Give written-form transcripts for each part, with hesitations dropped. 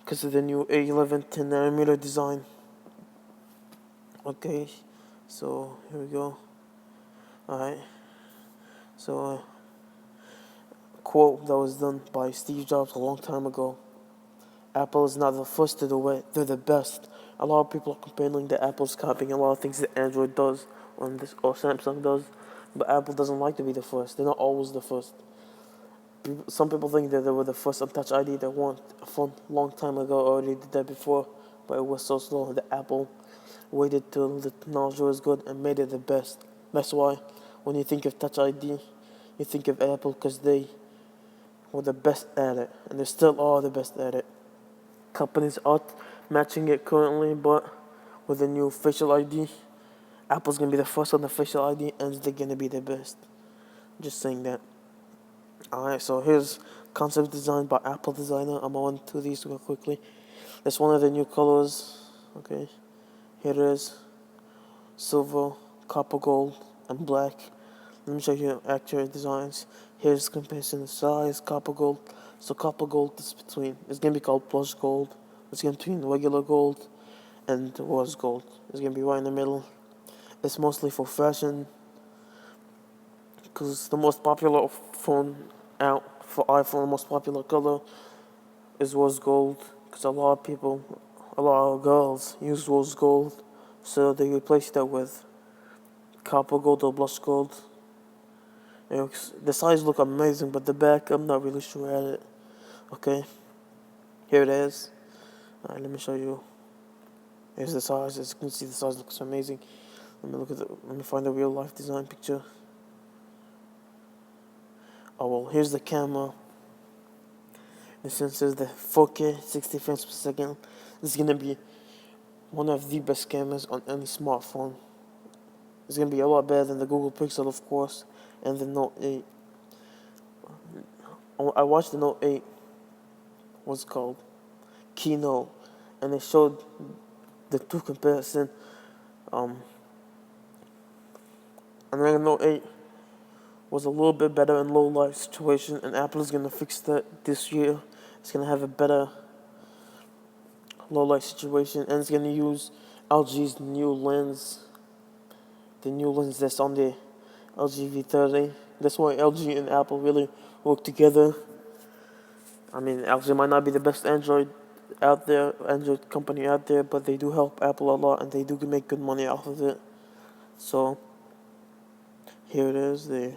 because of the new A11 10nm design. Okay, so here we go. Alright, so quote that was done by Steve Jobs a long time ago. Apple is not the first to do it, they're the best. A lot of people are complaining that Apple's copying a lot of things that Android does or Samsung does, but Apple doesn't like to be the first. They're not always the first. Some people think that they were the first on Touch ID. They weren't. A phone long time ago already did that before, but it was so slow that Apple waited till the technology was good and made it the best. That's why when you think of Touch ID, you think of Apple because they were the best at it, and they still are the best at it. Companies are matching it currently, but with the new facial ID, Apple's gonna be the first on the facial ID, and they're gonna be the best. Just saying that. Alright, so here's concept design by Apple designer. I'm gonna run through these real quickly. That's one of the new colors. Okay, here it is: silver, copper gold, and black. Let me show you accurate designs. Here's comparison of size, copper gold. So copper gold is between, it's gonna be called plus gold. It's gonna be between regular gold and rose gold. It's gonna be right in the middle. It's mostly for fashion, because the most popular phone out for iPhone, the most popular color is rose gold. Because a lot of people, a lot of girls use rose gold, so they replace that with copper gold or blush gold. The sides look amazing, but the back, I'm not really sure at it. Okay, here it is. Alright, let me show you. Here's the size. As you can see, the size looks amazing. Let me find a real life design picture. Oh well, here's the camera. This one says the 4K 60 frames per second. This is gonna be one of the best cameras on any smartphone. It's gonna be a lot better than the Google Pixel, of course, and the Note 8. I watched the Note 8. What's it called? Keynote, and they showed the two comparison. And the Note 8 was a little bit better in low light situation, and Apple is gonna fix that this year. It's gonna have a better low light situation, and it's gonna use LG's new lens, the new lens that's on the LG V30. That's why LG and Apple really work together. I mean, LG might not be the best Android company out there, but they do help Apple a lot, and they do make good money off of it. So here it is, the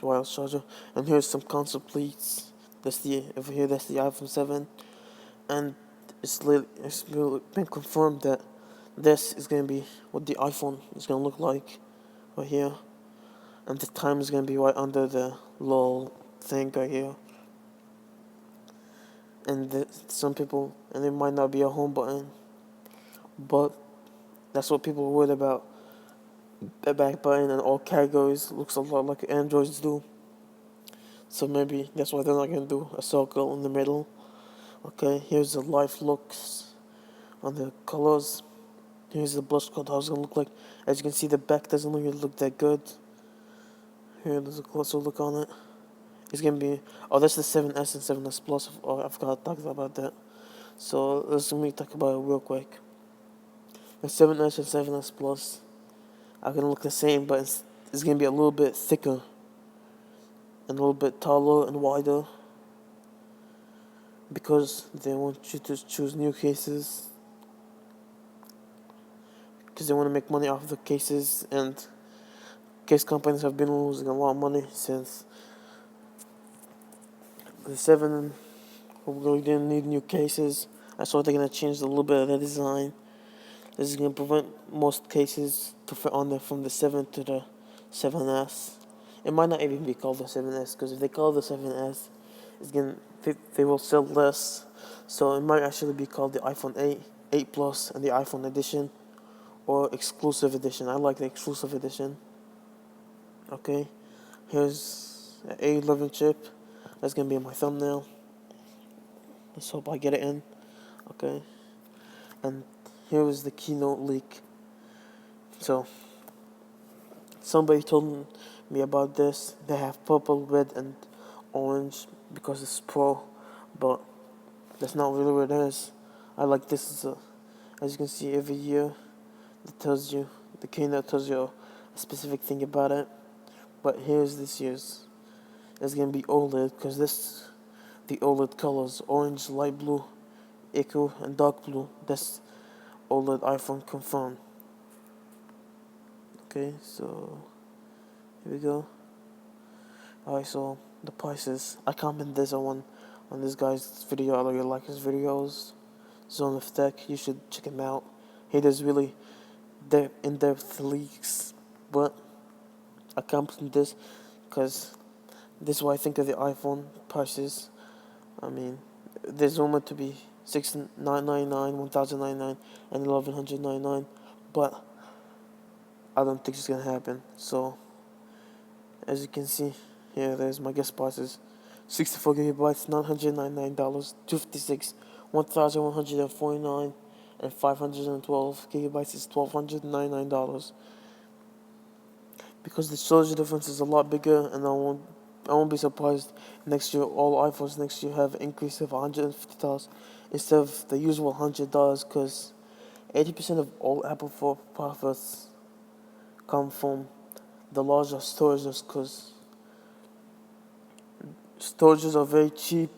wireless charger, and here's some concept leaks. That's the iPhone 7, and it's been confirmed that this is gonna be what the iPhone is gonna look like right here, and the time is gonna be right under the little thing right here. And some people, and there might not be a home button, but that's what people are worried about. The back button and all categories looks a lot like Androids do. So maybe that's why they're not gonna do a circle in the middle. Okay, here's the life looks on the colors. Here's the blush code, how it's gonna look like. As you can see, the back doesn't really look that good. Here, there's a closer look on it. It's gonna be, oh, that's the 7S and 7S Plus. Oh, I forgot to talk about that. So let me talk about it real quick. The 7S and 7S Plus are gonna look the same, but it's gonna be a little bit thicker and a little bit taller and wider, because they want you to choose new cases, because they want to make money off the cases, and case companies have been losing a lot of money since the 7 really didn't need new cases. That's why they're gonna change a little bit of the design. This is gonna prevent most cases to fit on there from the 7 to the 7S. It might not even be called the 7S, because if they call it the 7S, they will sell less. So it might actually be called the iPhone 8, 8 Plus, and the iPhone Edition, or Exclusive Edition. I like the Exclusive Edition. Okay, here's an A11 chip. That's gonna be my thumbnail. Let's hope I get it in. Okay, and here is the keynote leak. So somebody told me about this. They have purple, red, and orange because it's Pro, but that's not really what it is. I like this as you can see every year that tells you the calendar tells you a specific thing about it. But here's this year's. It's gonna be OLED because the OLED colors orange, light blue, echo, and dark blue. That's OLED iPhone confirmed. Okay, so here we go. Alright, so the prices. I commented this on this guy's video. I really like his videos. Zone of Tech. You should check him out. He does really in-depth leaks, but I commented this because this is what I think of the iPhone prices. I mean, there's rumored to be $6,999, $1,099, and $1,199, but I don't think it's gonna happen. So, as you can see here, there's my guest prices: 64 gigabytes, $999, 256, 1,149, and 512 gigabytes is $1,299. Because the storage difference is a lot bigger, and I won't be surprised next year all iPhones next year have an increase of $150 instead of the usual $100, because 80% of all Apple for profits come from the larger storages, because storages are very cheap.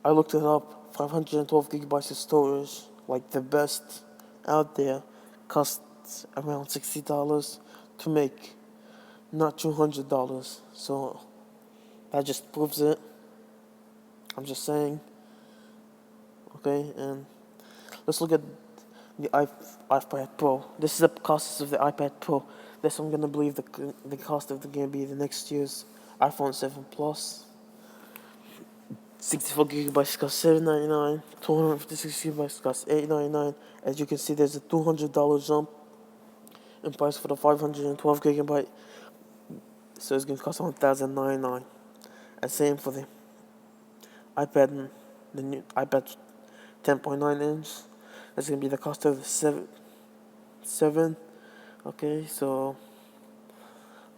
I looked it up. 512 gigabytes of storage, like the best out there, costs around $60 to make, not $200. So that just proves it. I'm just saying. Okay, and let's look at the iPad Pro. This is the cost of the iPad Pro. This I'm gonna believe the cost of the gonna be the next year's iPhone 7 Plus. 64 gigabytes cost $799. 256 gigabytes cost $899. As you can see, there's a $200 jump in price for the 512 gigabyte. So it's gonna cost $1,099. And same for the iPad, the new iPad 10.9 inch. That's gonna be the cost of the 7. Okay, so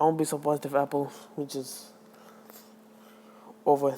I won't be surprised if Apple reaches over